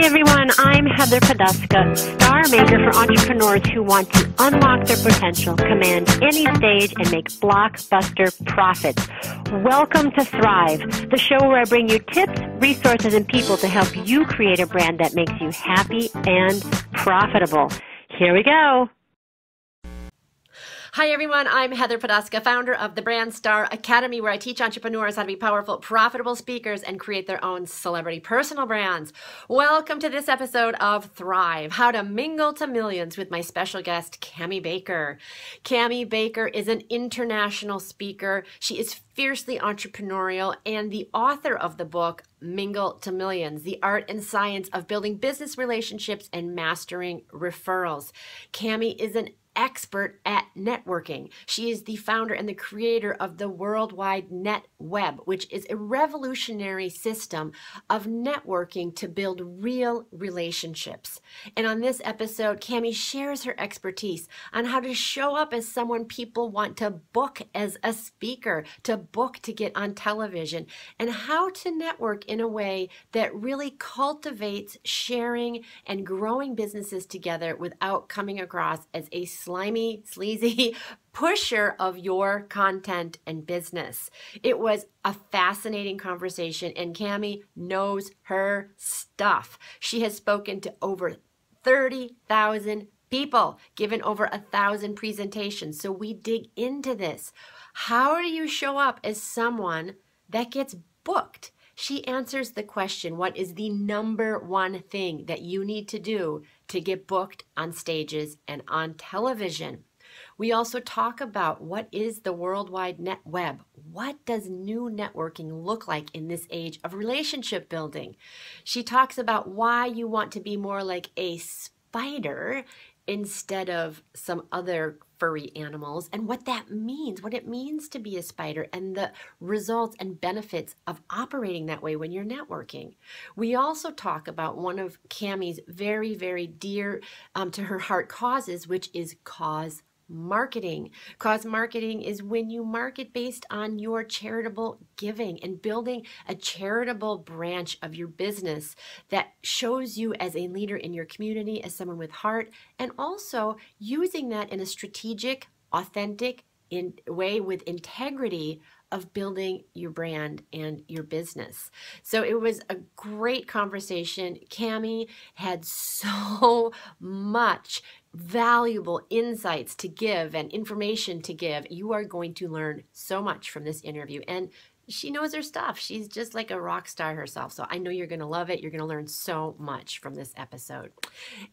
everyone, I'm Heather Poduska, star maker for entrepreneurs who want to unlock their potential, command any stage, and make blockbuster profits. Welcome to Thrive, the show where I bring you tips, resources, and people to help you create a brand that makes you happy and profitable. Here we go. Hi everyone, I'm Heather Poduska, founder of the Brand Star Academy, where I teach entrepreneurs how to be powerful, profitable speakers and create their own celebrity personal brands. Welcome to this episode of Thrive, How to Mingle to Millions with my special guest, Cami Baker. Cami Baker is an international speaker. She is fiercely entrepreneurial and the author of the book, Mingle to Millions, the art and science of building business relationships and mastering referrals. Cami is an expert at networking. She is the founder and the creator of the worldwide net web, which is a revolutionary system of networking to build real relationships. And on this episode, Cami shares her expertise on how to show up as someone people want to book as a speaker, to book to get on television, and how to network in a way that really cultivates sharing and growing businesses together without coming across as a slimy, sleazy pusher of your content and business. It was a fascinating conversation, and Cami knows her stuff. She has spoken to over 30,000 people, given over 1,000 presentations. So we dig into this. How do you show up as someone that gets booked? She answers the question, what is the number one thing that you need to do to get booked on stages and on television? We also talk about what is the worldwide net web. What does new networking look like in this age of relationship building? She talks about why you want to be more like a spider instead of some other furry animals, and what that means, what it means to be a spider, and the results and benefits of operating that way when you're networking. We also talk about one of Cami's very, very dear to her heart causes, which is cause marketing. Cause marketing is when you market based on your charitable giving and building a charitable branch of your business that shows you as a leader in your community, as someone with heart, and also using that in a strategic, authentic way with integrity of building your brand and your business. So it was a great conversation. Cami had so much valuable insights to give and information to give. You are going to learn so much from this interview. And she knows her stuff. She's just like a rock star herself. So I know you're going to love it. You're going to learn so much from this episode.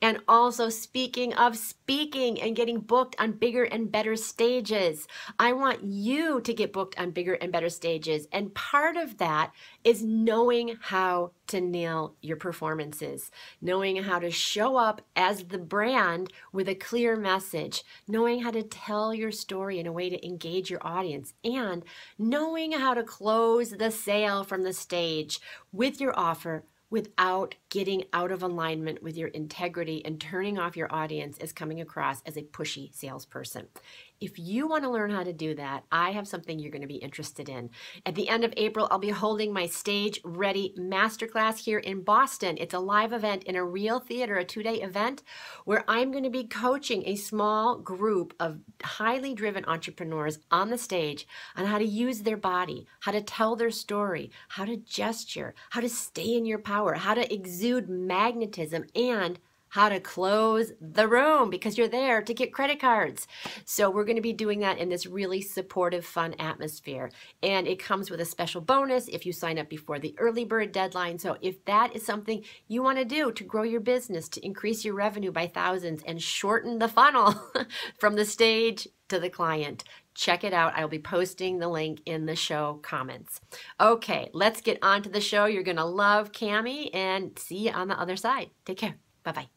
And also, speaking of speaking and getting booked on bigger and better stages, I want you to get booked on bigger and better stages. And part of that is knowing how to nail your performances, knowing how to show up as the brand with a clear message, knowing how to tell your story in a way to engage your audience, and knowing how to close the sale from the stage with your offer without getting out of alignment with your integrity and turning off your audience as coming across as a pushy salesperson. If you want to learn how to do that, I have something you're going to be interested in. At the end of April, I'll be holding my Stage Ready Masterclass here in Boston. It's a live event in a real theater, a 2-day event where I'm going to be coaching a small group of highly driven entrepreneurs on the stage on how to use their body, how to tell their story, how to gesture, how to stay in your power, how to exude magnetism, and how to close the room because you're there to get credit cards. So we're going to be doing that in this really supportive, fun atmosphere. And it comes with a special bonus if you sign up before the early bird deadline. So if that is something you want to do to grow your business, to increase your revenue by thousands and shorten the funnel from the stage to the client, check it out. I'll be posting the link in the show comments. Okay, let's get on to the show. You're going to love Cami, and see you on the other side. Take care. Bye-bye.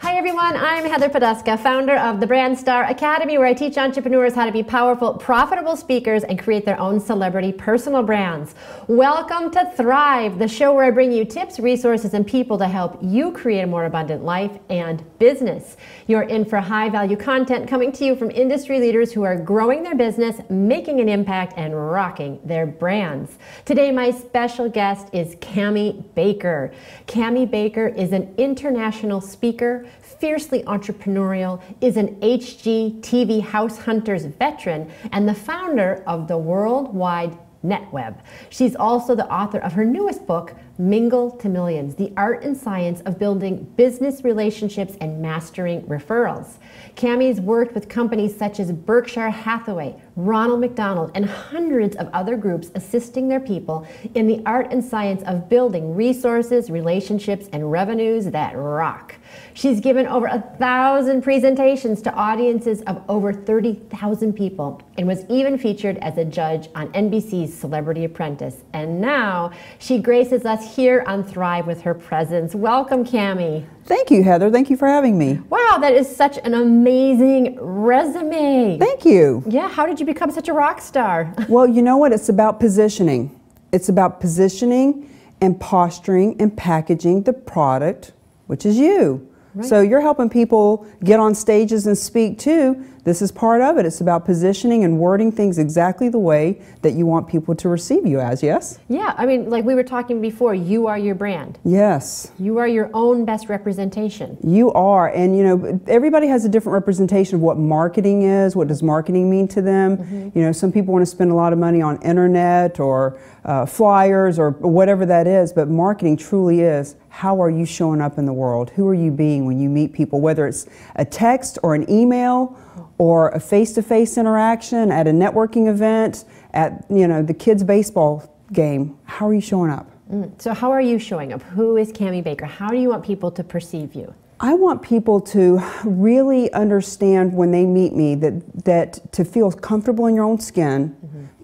Hi everyone, I'm Heather Poduska, founder of the Brand Star Academy, where I teach entrepreneurs how to be powerful, profitable speakers and create their own celebrity personal brands. Welcome to Thrive, the show where I bring you tips, resources, and people to help you create a more abundant life and business. You're in for high-value content coming to you from industry leaders who are growing their business, making an impact, and rocking their brands. Today, my special guest is Cami Baker. Cami Baker is an international speaker, fiercely entrepreneurial, is an HGTV House Hunters veteran, and the founder of the worldwide NetWeb. She's also the author of her newest book, Mingle to Millions, the art and science of building business relationships and mastering referrals. Cami's worked with companies such as Berkshire Hathaway, Ronald McDonald, and hundreds of other groups assisting their people in the art and science of building resources, relationships, and revenues that rock. She's given over 1,000 presentations to audiences of over 30,000 people and was even featured as a judge on NBC's Celebrity Apprentice. And now she graces us here on Thrive with her presence. Welcome, Cami. Thank you, Heather. Thank you for having me. Wow, that is such an amazing resume. Thank you. Yeah, how did you become such a rock star? Well, you know what? It's about positioning. It's about positioning and posturing and packaging the product, which is you. Right. So you're helping people get on stages and speak too. This is part of it. It's about positioning and wording things exactly the way that you want people to receive you as, yes? Yeah, I mean, like we were talking before, you are your brand. Yes. You are your own best representation. You are, and you know, everybody has a different representation of what marketing is. What does marketing mean to them? Mm-hmm. You know, some people want to spend a lot of money on internet or flyers or whatever that is, but marketing truly is, how are you showing up in the world? Who are you being when you meet people, whether it's a text or an email or a face-to-face interaction at a networking event, at, you know, the kids' baseball game. How are you showing up? So how are you showing up? Who is Cami Baker? How do you want people to perceive you? I want people to really understand when they meet me that to feel comfortable in your own skin,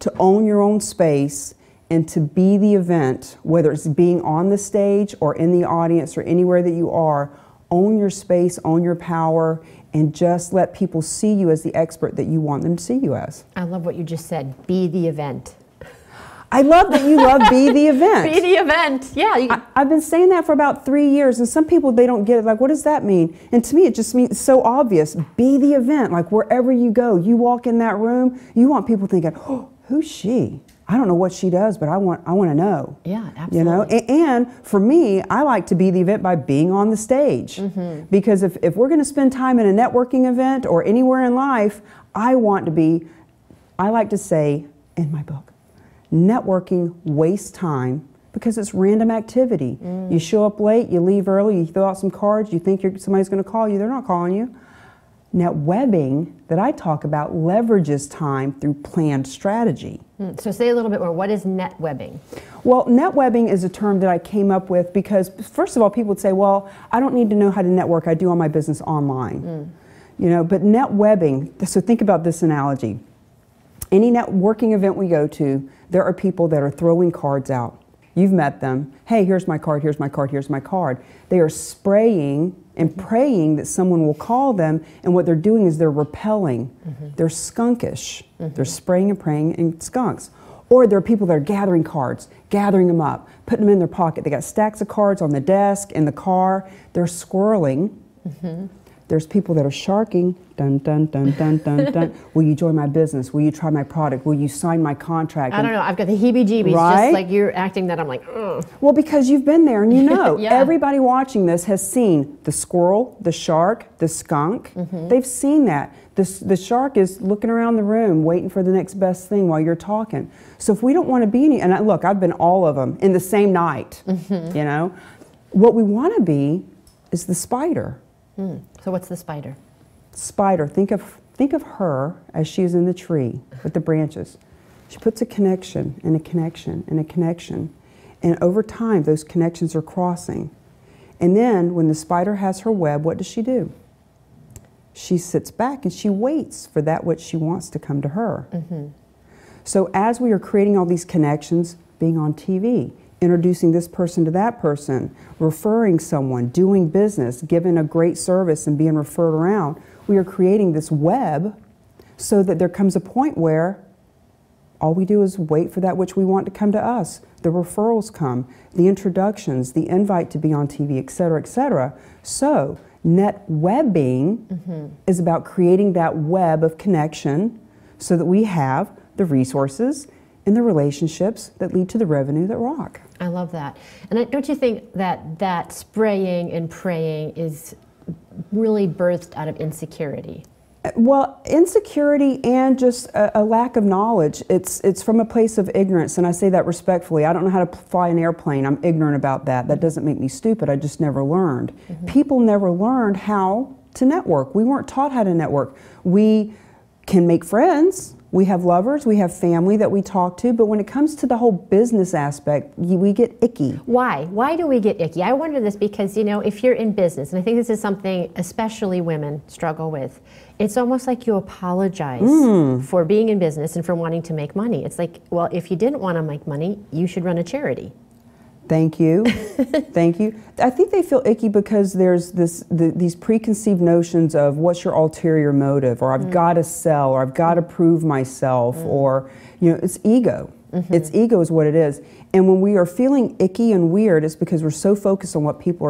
to own your own space, and to be the event, whether it's being on the stage or in the audience or anywhere that you are. Own your space, own your power, and just let people see you as the expert that you want them to see you as. I love what you just said, be the event. I love that you love be the event. Be the event, yeah. I've been saying that for about 3 years, and some people, they don't get it, like, what does that mean? And to me, it just means, it's so obvious. Be the event, like wherever you go, you walk in that room, you want people thinking, oh, who's she? I don't know what she does, but I want to know. Yeah, absolutely. You know, and for me, I like to be the event by being on the stage. Because if we're going to spend time in a networking event or anywhere in life, I like to say in my book, networking wastes time because it's random activity. You show up late, you leave early, you fill out some cards, you think somebody's going to call you, they're not calling you. Netwebbing that I talk about leverages time through planned strategy. So say a little bit more. What is netwebbing? Well, netwebbing is a term that I came up with because, first of all, people would say, well, I don't need to know how to network. I do all my business online. You know, but netwebbing, so think about this analogy. Any networking event we go to, there are people that are throwing cards out. You've met them. Hey, here's my card, here's my card, here's my card. They are spraying and praying that someone will call them, and what they're doing is they're repelling. They're skunkish. They're spraying and praying and skunks. Or there are people that are gathering cards, gathering them up, putting them in their pocket. They got stacks of cards on the desk, in the car. They're squirreling. There's people that are sharking, dun, dun, dun, dun, dun, dun. Will you join my business? Will you try my product? Will you sign my contract? I don't know, I've got the heebie-jeebies, right? Just like you're acting that, I'm like, ugh. Well, because you've been there and you know. Yeah. Everybody watching this has seen the squirrel, the shark, the skunk. They've seen that. The shark is looking around the room waiting for the next best thing while you're talking. So if we don't want to be any, and look, I've been all of them in the same night, you know. What we want to be is the spider. So what's the spider? Spider, think of her as she's in the tree with the branches. She puts a connection and a connection and a connection. And over time, those connections are crossing. And then when the spider has her web, what does she do? She sits back and she waits for that which she wants to come to her. So as we are creating all these connections, being on TV, introducing this person to that person, referring someone, doing business, giving a great service and being referred around. We are creating this web so that there comes a point where all we do is wait for that which we want to come to us. The referrals come, the introductions, the invite to be on TV, et cetera, et cetera. So netwebbing is about creating that web of connection so that we have the resources and the relationships that lead to the revenue that rock. I love that. And don't you think that spraying and praying is really birthed out of insecurity? Well, insecurity and just a lack of knowledge. It's from a place of ignorance, and I say that respectfully. I don't know how to fly an airplane. I'm ignorant about that. That doesn't make me stupid. I just never learned. People never learned how to network. We weren't taught how to network. We can make friends. We have lovers, we have family that we talk to, but when it comes to the whole business aspect, we get icky. Why? Why do we get icky? I wonder this because, you know, if you're in business, and I think this is something especially women struggle with, it's almost like you apologize for being in business and for wanting to make money. It's like, well, if you didn't want to make money, you should run a charity. Thank you. Thank you. I think they feel icky because there's these preconceived notions of what's your ulterior motive, or I've got to sell, or I've got to prove myself, or, you know, it's ego. It's ego is what it is. And when we are feeling icky and weird, it's because we're so focused on what people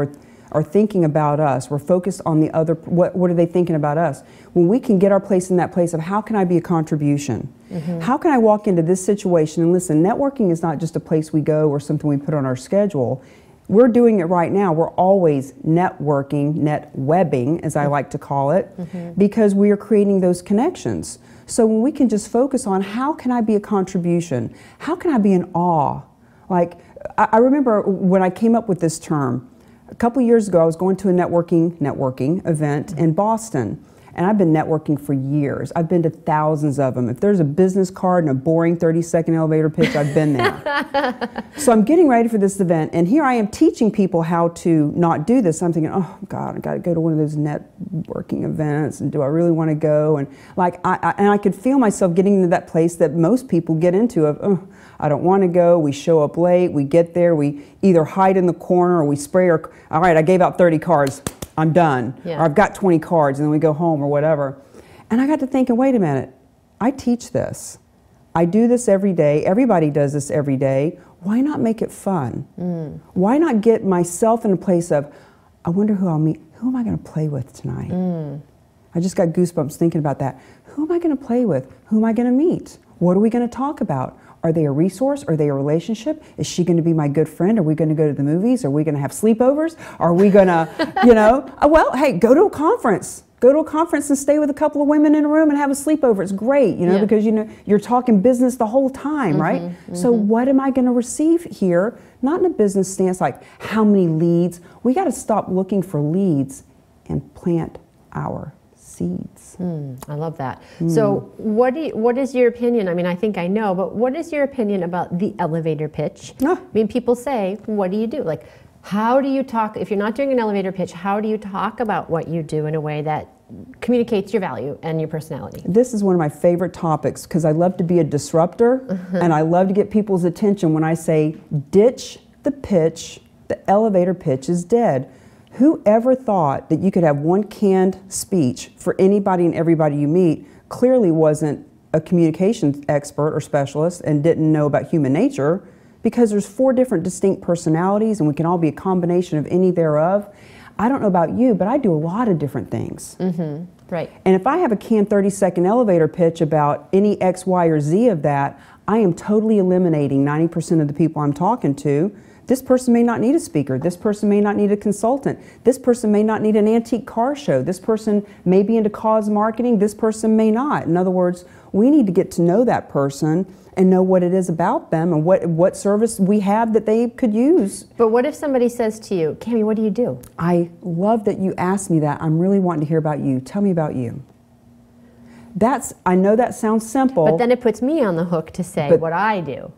are thinking about us. We're focused on the other, what are they thinking about us? When we can get our place in that place of how can I be a contribution? How can I walk into this situation? And listen, networking is not just a place we go or something we put on our schedule. We're doing it right now. We're always networking, netwebbing, as I like to call it, because we are creating those connections. So when we can just focus on how can I be a contribution? How can I be in awe? Like, I remember when I came up with this term, a couple years ago, I was going to a networking event in Boston, and I've been networking for years. I've been to thousands of them. If there's a business card and a boring 30-second elevator pitch, I've been there. So I'm getting ready for this event, and here I am teaching people how to not do this. I'm thinking, oh God, I got to go to one of those networking events, and do I really want to go? And like, I could feel myself getting into that place that most people get into of, oh, I don't want to go. We show up late. We get there. We either hide in the corner or we spray our, all right, I gave out 30 cards. I'm done. Or I've got 20 cards, and then we go home or whatever. And I got to thinking, wait a minute. I teach this. I do this every day. Everybody does this every day. Why not make it fun? Why not get myself in a place of, I wonder who I'll meet. Who am I going to play with tonight? I just got goosebumps thinking about that. Who am I going to play with? Who am I going to meet? What are we going to talk about? Are they a resource? Are they a relationship? Is she going to be my good friend? Are we going to go to the movies? Are we going to have sleepovers? Are we going to, you know, well, hey, go to a conference. Go to a conference and stay with a couple of women in a room and have a sleepover. It's great, you know, because, you know, you're talking business the whole time, right? So what am I going to receive here? Not in a business stance like how many leads. We got to stop looking for leads and plant our seeds. I love that. So what is your opinion? I mean, I think I know, but what is your opinion about the elevator pitch? I mean, people say, what do you do? Like, how do you talk, if you're not doing an elevator pitch, how do you talk about what you do in a way that communicates your value and your personality? This is one of my favorite topics because I love to be a disruptor and I love to get people's attention when I say, ditch the pitch, the elevator pitch is dead. Who ever thought that you could have one canned speech for anybody and everybody you meet clearly wasn't a communications expert or specialist and didn't know about human nature, because there's 4 different distinct personalities and we can all be a combination of any thereof. I don't know about you, but I do a lot of different things. Right. And if I have a canned 30-second elevator pitch about any X, Y, or Z of that, I am totally eliminating 90% of the people I'm talking to. This person may not need a speaker. This person may not need a consultant. This person may not need an antique car show. This person may be into cause marketing. This person may not. In other words, we need to get to know that person and know what it is about them and what service we have that they could use. But what if somebody says to you, Cami, what do you do? I love that you asked me that. I'm really wanting to hear about you. Tell me about you. I know that sounds simple. But then it puts me on the hook to say what I do.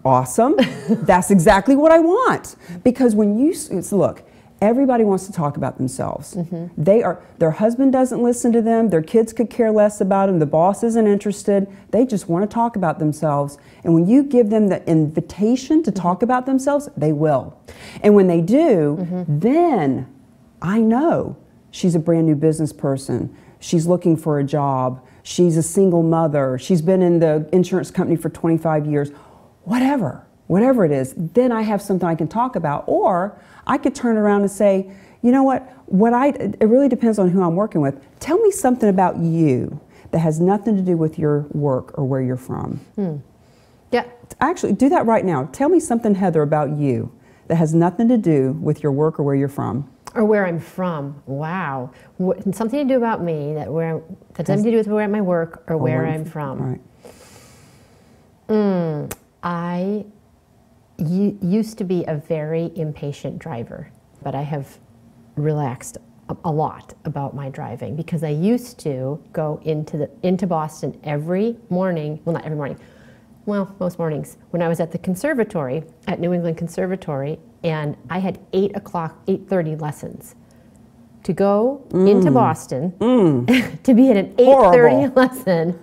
Awesome. That's exactly what I want. Because when you, look, Everybody wants to talk about themselves. Their husband doesn't listen to them, their kids could care less about them, the boss isn't interested, they just want to talk about themselves. And when you give them the invitation to talk about themselves, they will. And when they do, then I know she's a brand new business person, she's looking for a job, she's a single mother, she's been in the insurance company for 25 years, whatever it is, then I have something I can talk about. Or I could turn around and say, you know what, it really depends on who I'm working with. Tell me something about you that has nothing to do with your work or where you're from. Yeah. Actually, do that right now. Tell me something, Heather, about you that has nothing to do with your work or where you're from. Or where I'm from. Wow. Something to do about me that has nothing to do with where my work or where I'm from. Right. I used to be a very impatient driver, but I have relaxed a lot about my driving because I used to go into Boston every morning. Well, not every morning. Well, most mornings when I was at the conservatory at New England Conservatory, and I had 8:30 lessons to go into Boston to be at an 8:30 lesson.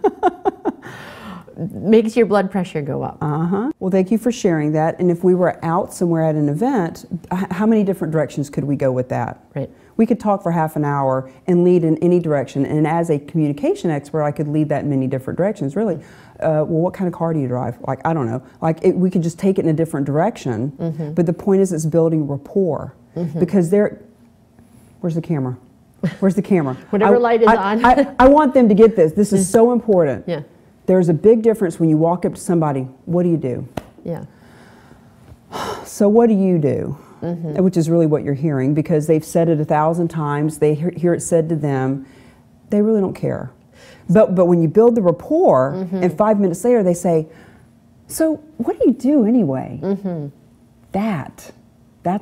Makes your blood pressure go up. Well, thank you for sharing that. And if we were out somewhere at an event, how many different directions could we go with that? Right. We could talk for half an hour and lead in any direction. And as a communication expert, I could lead that in many different directions, really. Well, what kind of car do you drive? Like, I don't know. Like, we could just take it in a different direction. But the point is, it's building rapport. Because where's the camera? Where's the camera? Whatever light is on. I want them to get this. This is so important. Yeah. There's a big difference when you walk up to somebody, what do you do? Yeah. So what do you do? Which is really what you're hearing, because they've said it 1,000 times, they hear it said to them, they really don't care. But when you build the rapport, and 5 minutes later they say, so what do you do anyway? That's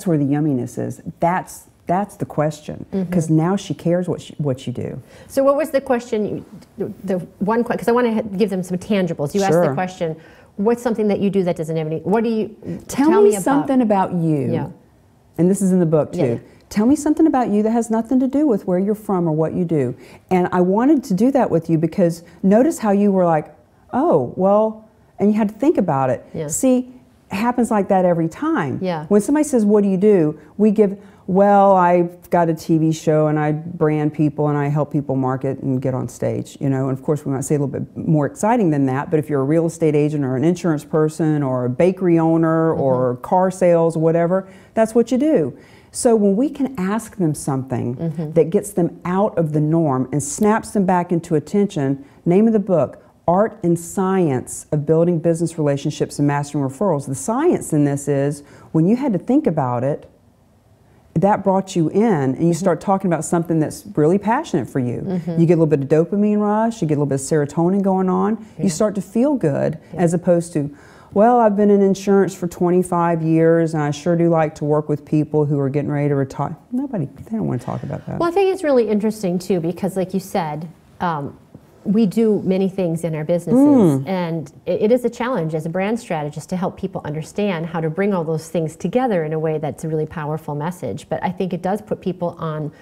where the yumminess is. That's the question, because now she cares what you do. So what was the question, the one question, because I want to give them some tangibles. You asked the question, what's something that you do that doesn't have any, what do you, tell me something about you. Yeah. And this is in the book too. Yeah. Tell me something about you that has nothing to do with where you're from or what you do. And I wanted to do that with you because notice how you were like, oh, well, and you had to think about it. Yeah. See, it happens like that every time. Yeah. When somebody says, what do you do? We give, well, I've got a TV show and I brand people and I help people market and get on stage, you know. And of course we might say a little bit more exciting than that, but if you're a real estate agent or an insurance person or a bakery owner or car sales or whatever, that's what you do. So when we can ask them something that gets them out of the norm and snaps them back into attention, name of the book, Art and Science of Building Business Relationships and Mastering Referrals. The science in this is when you had to think about it, that brought you in and you start talking about something that's really passionate for you. You get a little bit of dopamine rush, you get a little bit of serotonin going on, you start to feel good as opposed to, well, I've been in insurance for 25 years and I sure do like to work with people who are getting ready to retire. Nobody, they don't want to talk about that. Well, I think it's really interesting too because like you said, we do many things in our businesses, and it is a challenge as a brand strategist to help people understand how to bring all those things together in a way that's a really powerful message. But I think it does put people on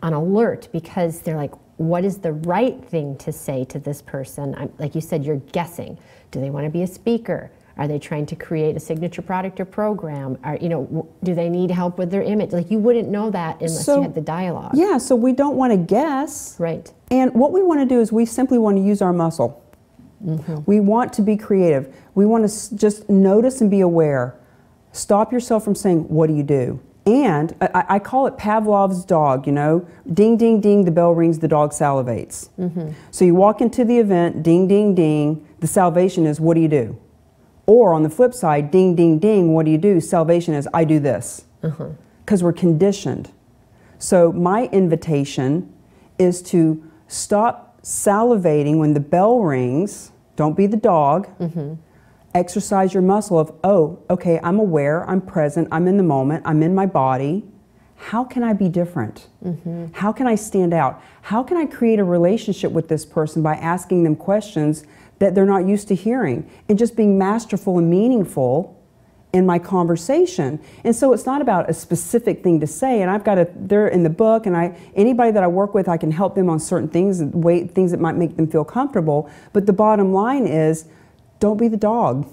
alert because they're like, what is the right thing to say to this person? Like you said, you're guessing. Do they want to be a speaker? Are they trying to create a signature product or program? Do they need help with their image? Like you wouldn't know that unless you had the dialogue. Yeah, so we don't want to guess. Right. And what we want to do is we simply want to use our muscle. We want to be creative. We want to just notice and be aware. Stop yourself from saying, what do you do? And I call it Pavlov's dog, you know. Ding, ding, ding, the bell rings, the dog salivates. So you walk into the event, ding, ding, ding, the salvation is, what do you do? Or on the flip side, ding, ding, ding, what do you do? Salvation is, I do this. Because we're conditioned. So my invitation is to stop salivating when the bell rings. Don't be the dog. Exercise your muscle of, oh, okay, I'm aware, I'm present, I'm in the moment, I'm in my body. How can I be different? How can I stand out? How can I create a relationship with this person by asking them questions that they're not used to hearing and just being masterful and meaningful in my conversation. And so it's not about a specific thing to say, and they're in the book, and anybody that I work with, I can help them on certain things, things that might make them feel comfortable. But the bottom line is, don't be the dog.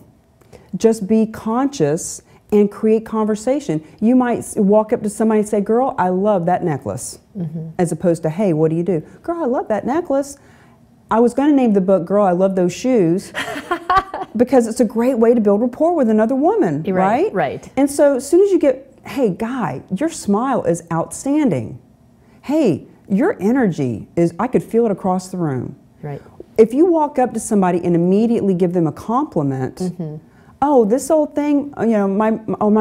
Just be conscious and create conversation. You might walk up to somebody and say, girl, I love that necklace, as opposed to, hey, what do you do? Girl, I love that necklace. I was going to name the book, Girl, I Love Those Shoes, because it's a great way to build rapport with another woman, right? Right. And so as soon as you get, hey, guy, your smile is outstanding. Hey, your energy is, I could feel it across the room. Right. If you walk up to somebody and immediately give them a compliment, oh, this old thing, you know, my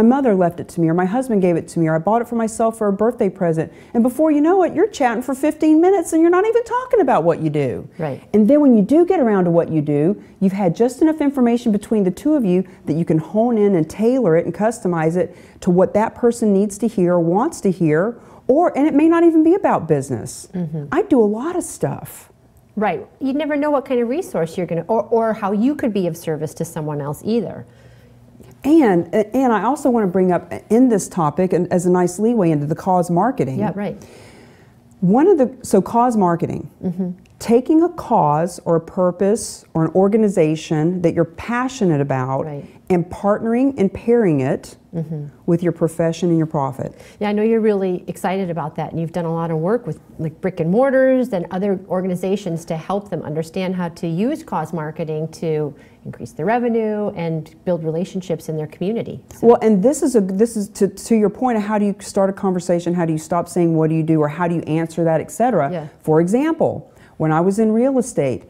mother left it to me, or my husband gave it to me, or I bought it for myself for a birthday present. And before you know it, you're chatting for 15 minutes and you're not even talking about what you do. Right. And then when you do get around to what you do, you've had just enough information between the two of you that you can hone in and tailor it and customize it to what that person needs to hear, wants to hear, and it may not even be about business. I do a lot of stuff. Right. You never know what kind of resource you're going to, or how you could be of service to someone else either. And I also want to bring up in this topic, and as a nice leeway into the cause marketing. Yeah, right. Cause marketing, taking a cause or a purpose or an organization that you're passionate about, and partnering and pairing it with your profession and your profit. Yeah, I know you're really excited about that, and you've done a lot of work with like brick and mortars and other organizations to help them understand how to use cause marketing to increase their revenue and build relationships in their community. So. Well, and this is to your point of how do you start a conversation, how do you stop saying what do you do, or how do you answer that, etc. Yeah. For example, when I was in real estate,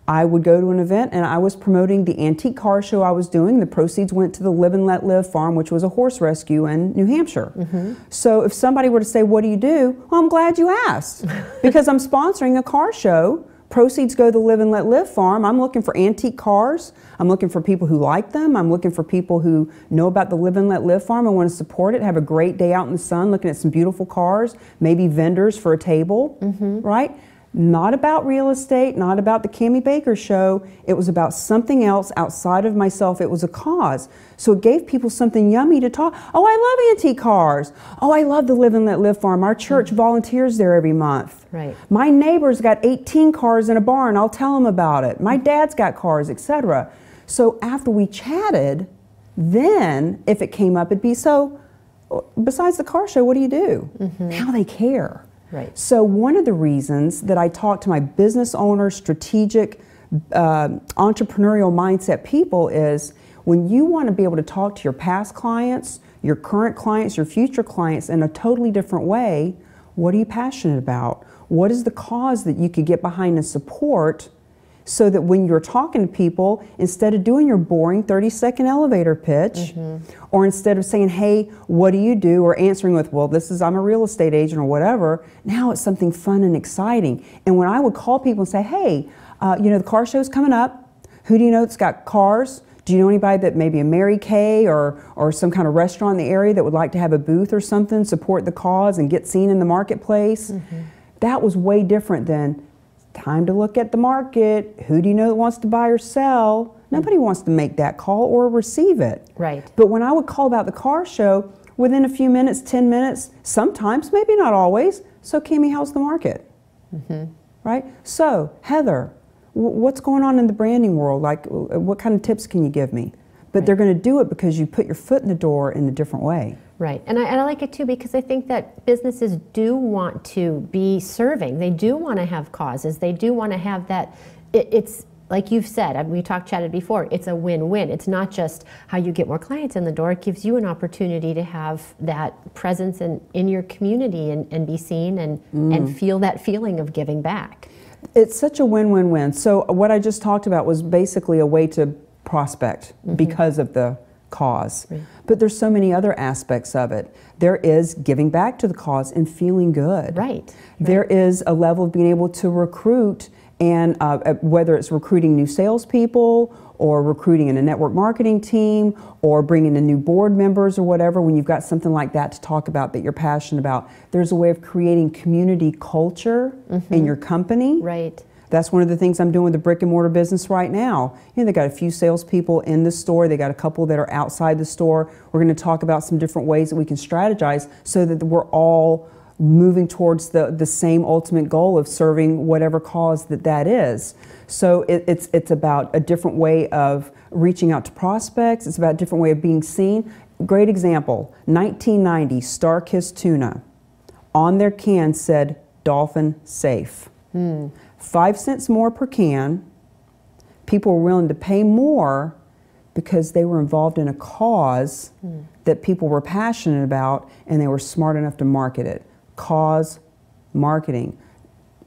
I would go to an event and I was promoting the antique car show I was doing. The proceeds went to the Live and Let Live farm, which was a horse rescue in New Hampshire. So if somebody were to say, what do you do? Well, I'm glad you asked, because I'm sponsoring a car show. Proceeds go to the Live and Let Live farm. I'm looking for antique cars. I'm looking for people who like them. I'm looking for people who know about the Live and Let Live farm and want to support it, have a great day out in the sun looking at some beautiful cars, maybe vendors for a table, right? Not about real estate, not about the Cami Baker show. It was about something else outside of myself. It was a cause. So it gave people something yummy to talk. Oh, I love antique cars. Oh, I love the Live and Let Live farm. Our church volunteers there every month. Right. My neighbor's got 18 cars in a barn. I'll tell them about it. My dad's got cars, etc. So after we chatted, then if it came up, it'd be, so besides the car show, what do you do? Now they care. Right. So one of the reasons that I talk to my business owners, strategic, entrepreneurial mindset people is when you want to be able to talk to your past clients, your current clients, your future clients in a totally different way, what are you passionate about? What is the cause that you could get behind and support, so that when you're talking to people, instead of doing your boring 30-second elevator pitch, or instead of saying, hey, what do you do, or answering with, well, I'm a real estate agent or whatever, now it's something fun and exciting. And when I would call people and say, hey, you know, the car show's coming up, who do you know that's got cars? Do you know anybody that maybe a Mary Kay or some kind of restaurant in the area that would like to have a booth or something, support the cause and get seen in the marketplace? That was way different than, time to look at the market. Who do you know that wants to buy or sell? Nobody wants to make that call or receive it. Right. But when I would call about the car show, within a few minutes, 10 minutes, sometimes, maybe not always, so Cami, how's the market? Right? So, Heather, what's going on in the branding world? Like, what kind of tips can you give me? But they're going to do it because you put your foot in the door in a different way. Right, and I like it too, because I think that businesses do want to be serving. They do want to have causes. They do want to have that. It's like you've said, we chatted before, it's a win-win. It's not just how you get more clients in the door. It gives you an opportunity to have that presence in your community and be seen and feel that feeling of giving back. It's such a win-win-win. So what I just talked about was basically a way to prospect because of the cause. But there's so many other aspects of it. There is giving back to the cause and feeling good. There is a level of being able to recruit, and whether it's recruiting new salespeople or recruiting in a network marketing team or bringing in new board members or whatever, when you've got something like that to talk about that you're passionate about, there's a way of creating community culture in your company. That's one of the things I'm doing with the brick and mortar business right now. They got a few salespeople in the store. They got a couple that are outside the store. We're going to talk about some different ways that we can strategize so that we're all moving towards the same ultimate goal of serving whatever cause that is. So it's about a different way of reaching out to prospects. It's about a different way of being seen. Great example, 1990 Star-Kissed tuna. On their can said dolphin safe. 5 cents more per can. People were willing to pay more because they were involved in a cause that people were passionate about, and they were smart enough to market it. Cause marketing.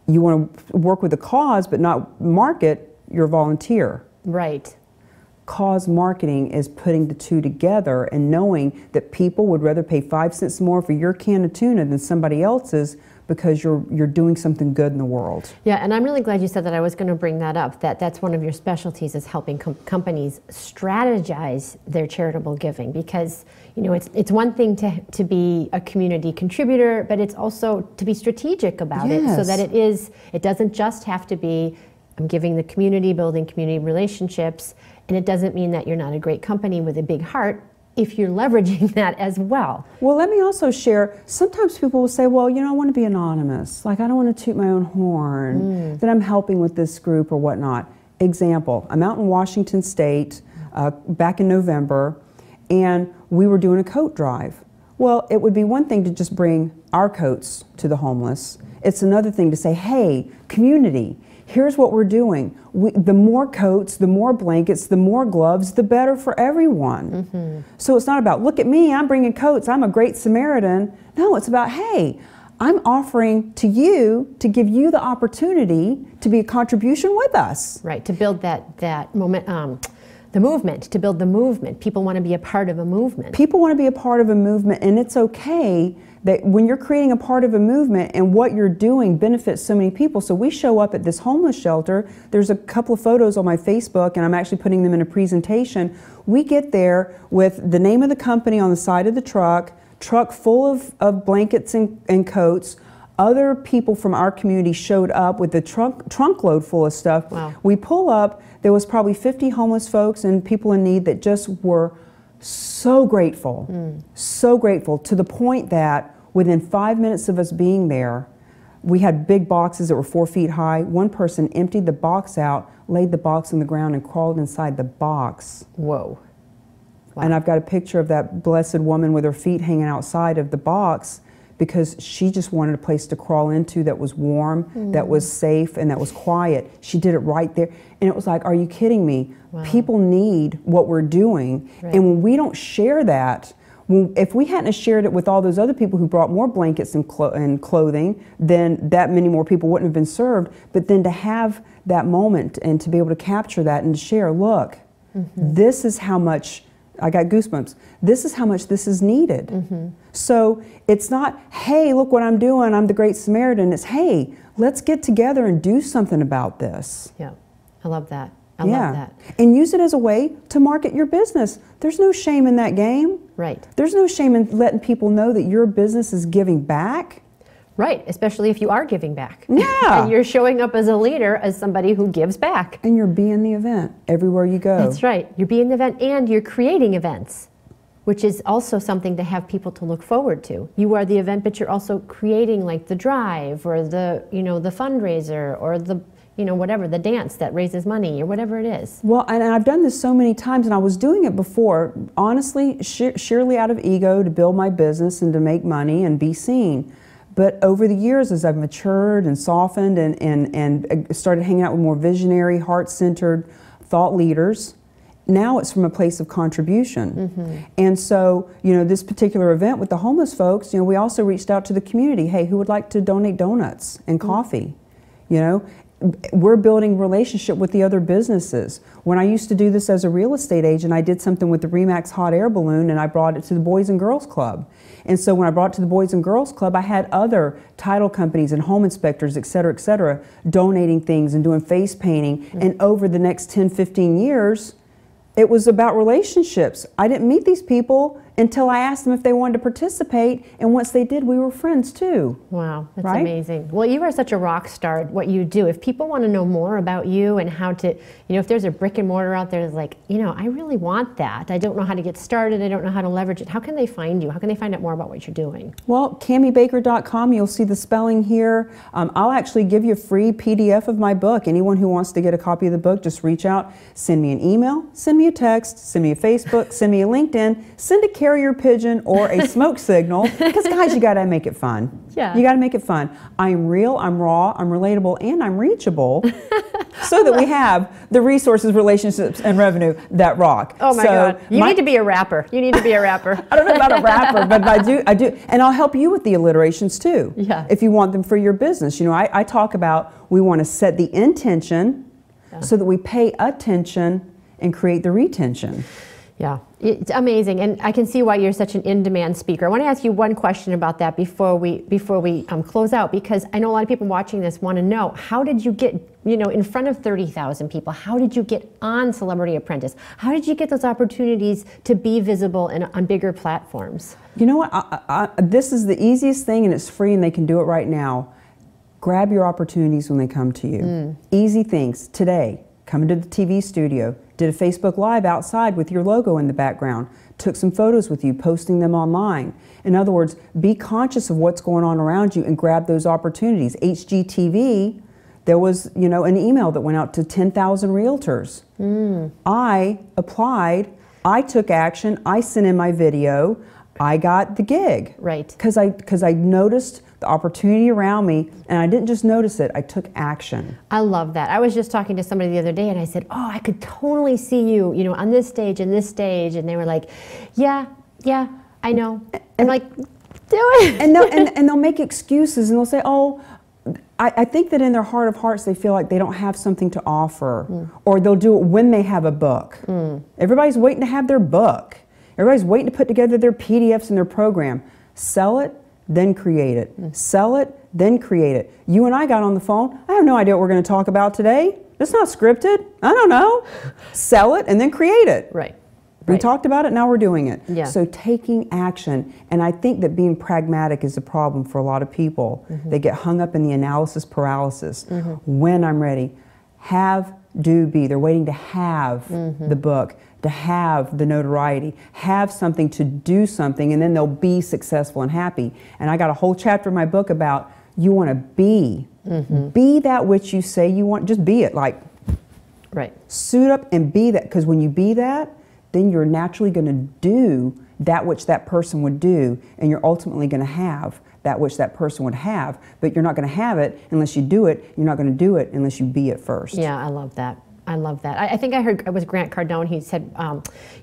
You want to work with a cause but not market, you're a volunteer. Right. Cause marketing is putting the two together and knowing that people would rather pay 5 cents more for your can of tuna than somebody else's, because you're doing something good in the world. Yeah, and I'm really glad you said that. I was going to bring that up, that's one of your specialties, is helping companies strategize their charitable giving, because it's one thing to be a community contributor, but it's also to be strategic about it, so that it doesn't just have to be, I'm giving the community, building community relationships, and it doesn't mean that you're not a great company with a big heart if you're leveraging that as well. Well, let me also share, sometimes people will say, well, I want to be anonymous. Like, I don't want to toot my own horn, that I'm helping with this group or whatnot. Example, I'm out in Washington State back in November, and we were doing a coat drive. Well, it would be one thing to just bring our coats to the homeless. It's another thing to say, hey, community, here's what we're doing. The more coats, the more blankets, the more gloves, the better for everyone. So it's not about, look at me, I'm bringing coats, I'm a great Samaritan. No, it's about, hey, I'm offering to you to give you the opportunity to be a contribution with us. Right, to build that moment, the movement, to build the movement. People want to be a part of a movement. People want to be a part of a movement, and it's okay that when you're creating a part of a movement and what you're doing benefits so many people. So we show up at this homeless shelter. There's a couple of photos on my Facebook, and I'm actually putting them in a presentation. We get there with the name of the company on the side of the truck full of blankets and coats. Other people from our community showed up with the trunk load full of stuff. Wow. We pull up, there was probably 50 homeless folks and people in need that just were so grateful, to the point that within 5 minutes of us being there, we had big boxes that were 4 feet high. One person emptied the box out, laid the box on the ground, and crawled inside the box. Whoa. Wow. And I've got a picture of that blessed woman with her feet hanging outside of the box, because she just wanted a place to crawl into that was warm, that was safe, and that was quiet. She did it right there. And it was like, are you kidding me? Wow. People need what we're doing. Right. And when we don't share that, if we hadn't shared it with all those other people who brought more blankets and clothing, then that many more people wouldn't have been served. But then to have that moment and to be able to capture that and to share, look, this is how much, I got goosebumps, this is how much this is needed. So it's not, hey, look what I'm doing, I'm the Great Samaritan. It's, hey, let's get together and do something about this. Yeah, I love that. I love that. And use it as a way to market your business. There's no shame in that game. Right. There's no shame in letting people know that your business is giving back. Right, especially if you are giving back. Yeah. And you're showing up as a leader, as somebody who gives back. And you're being the event everywhere you go. That's right. You're being the event, and you're creating events, which is also something to have people to look forward to. You are the event, but you're also creating, like, the drive or the fundraiser or the whatever, the dance that raises money or whatever it is. Well, and I've done this so many times, and I was doing it before, honestly, sheerly out of ego, to build my business and to make money and be seen. But over the years, as I've matured and softened and started hanging out with more visionary, heart-centered thought leaders, now it's from a place of contribution. And so, this particular event with the homeless folks, we also reached out to the community. Hey, who would like to donate donuts and coffee? We're building relationship with the other businesses. When I used to do this as a real estate agent, I did something with the Remax hot air balloon, and I brought it to the Boys and Girls Club. And so when I brought it to the Boys and Girls Club, I had other title companies and home inspectors, et cetera, donating things and doing face painting. And over the next 10, 15 years, It was about relationships. I didn't meet these people until I asked them if they wanted to participate, and once they did, we were friends too. Wow, that's right? amazing. Well, you are such a rock star at what you do. If people want to know more about you and how to, if there's a brick and mortar out there that's like, I really want that. I don't know how to get started. I don't know how to leverage it. How can they find you? How can they find out more about what you're doing? Well, CamiBaker.com, you'll see the spelling here. I'll actually give you a free PDF of my book. Anyone who wants to get a copy of the book, just reach out, send me an email, send me a text, send me a Facebook, send me a LinkedIn, send a carrier pigeon or a smoke signal, because guys, you gotta make it fun. Yeah. You gotta make it fun. I'm real, I'm raw, I'm relatable, and I'm reachable, so that we have the resources, relationships, and revenue that rock. Oh my God. You need to be a rapper. You need to be a rapper. I don't know about a rapper, but I do. And I'll help you with the alliterations too. Yeah. If you want them for your business. I talk about, we want to set the intention so that we pay attention and create the retention. Yeah, it's amazing, and I can see why you're such an in-demand speaker. I want to ask you one question about that before we close out, because I know a lot of people watching this want to know, how did you get in front of 30,000 people? How did you get on Celebrity Apprentice? How did you get those opportunities to be visible on bigger platforms? You know what? This is the easiest thing, and it's free, and they can do it right now. Grab your opportunities when they come to you. Easy things. Today, come into the TV studio. Did a Facebook Live outside with your logo in the background, took some photos with you, posting them online. In other words, be conscious of what's going on around you and grab those opportunities. HGTV, there was, an email that went out to 10,000 realtors. I applied, I took action, I sent in my video, I got the gig. Right. Because I noticed the opportunity around me, and I didn't just notice it, I took action. I love that. I was just talking to somebody the other day, and I said, oh, I could totally see you, on this stage and this stage, and they were like, yeah, I know. I'm like, do it. And they'll make excuses, and they'll say, oh, I think that in their heart of hearts, they feel like they don't have something to offer, or they'll do it when they have a book. Everybody's waiting to have their book. Everybody's waiting to put together their PDFs and their program. Sell it, then create it. Sell it, then create it. You and I got on the phone. I have no idea what we're going to talk about today. It's not scripted. I don't know. Sell it and then create it. Right. We talked about it, now we're doing it. Yeah. So taking action, and I think that being pragmatic is a problem for a lot of people. They get hung up in the analysis paralysis. When I'm ready, have, do, be. They're waiting to have the book, to have the notoriety, have something to do something, and then they'll be successful and happy. And I got a whole chapter in my book about you want to be. Be that which you say you want. Just be it. Like, suit up and be that. Because when you be that, then you're naturally going to do that which that person would do, and you're ultimately going to have that which that person would have. But you're not going to have it unless you do it. You're not going to do it unless you be it first. Yeah, I love that. I love that. I think I heard, it was Grant Cardone, he said,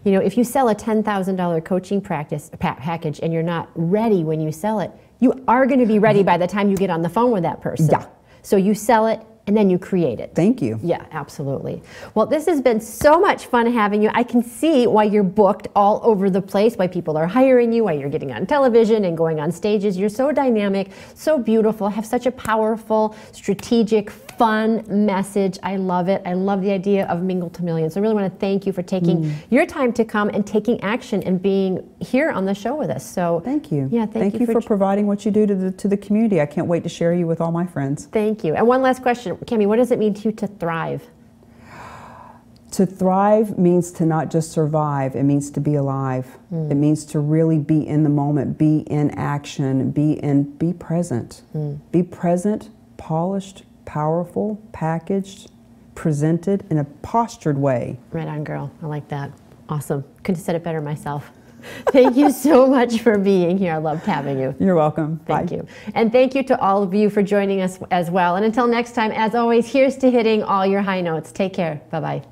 if you sell a $10,000 coaching package and you're not ready when you sell it, you are going to be ready by the time you get on the phone with that person. Yeah. So you sell it, and then you create it. Thank you. Yeah, absolutely. Well, this has been so much fun having you. I can see why you're booked all over the place, why people are hiring you, why you're getting on television and going on stages. You're so dynamic, so beautiful, have such a powerful, strategic, fun message. I love it. I love the idea of Mingle to Millions. I really want to thank you for taking your time to come and taking action and being here on the show with us. So thank you. Yeah, thank you for providing what you do to the community. I can't wait to share you with all my friends. Thank you. And one last question, Cami, what does it mean to you to thrive? To thrive means to not just survive, it means to be alive. It means to really be in the moment, be in action, be present. Be present, polished, powerful, packaged, presented in a postured way. Right on, girl. I like that. Awesome. Couldn't have said it better myself. Thank you so much for being here. I loved having you. You're welcome. Thank you. And thank you to all of you for joining us as well. And until next time, as always, here's to hitting all your high notes. Take care. Bye-bye.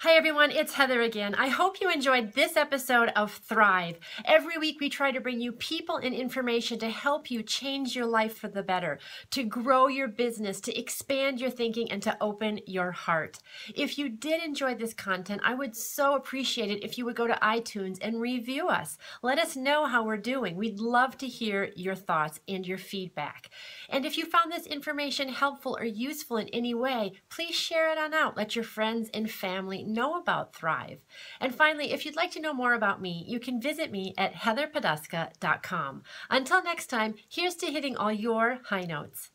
Hi everyone, it's it's Heather again. I hope you enjoyed this episode of Thrive. Every week we try to bring you people and information to help you change your life for the better, to grow your business, to expand your thinking, and to open your heart. If you did enjoy this content, I would so appreciate it if you would go to iTunes and review us. Let us know how we're doing. We'd love to hear your thoughts and your feedback. And if you found this information helpful or useful in any way, please share it on out. Let your friends and family know about Thrive. And finally, if you'd like to know more about me, you can visit me at heatherpoduska.com. Until next time, here's to hitting all your high notes.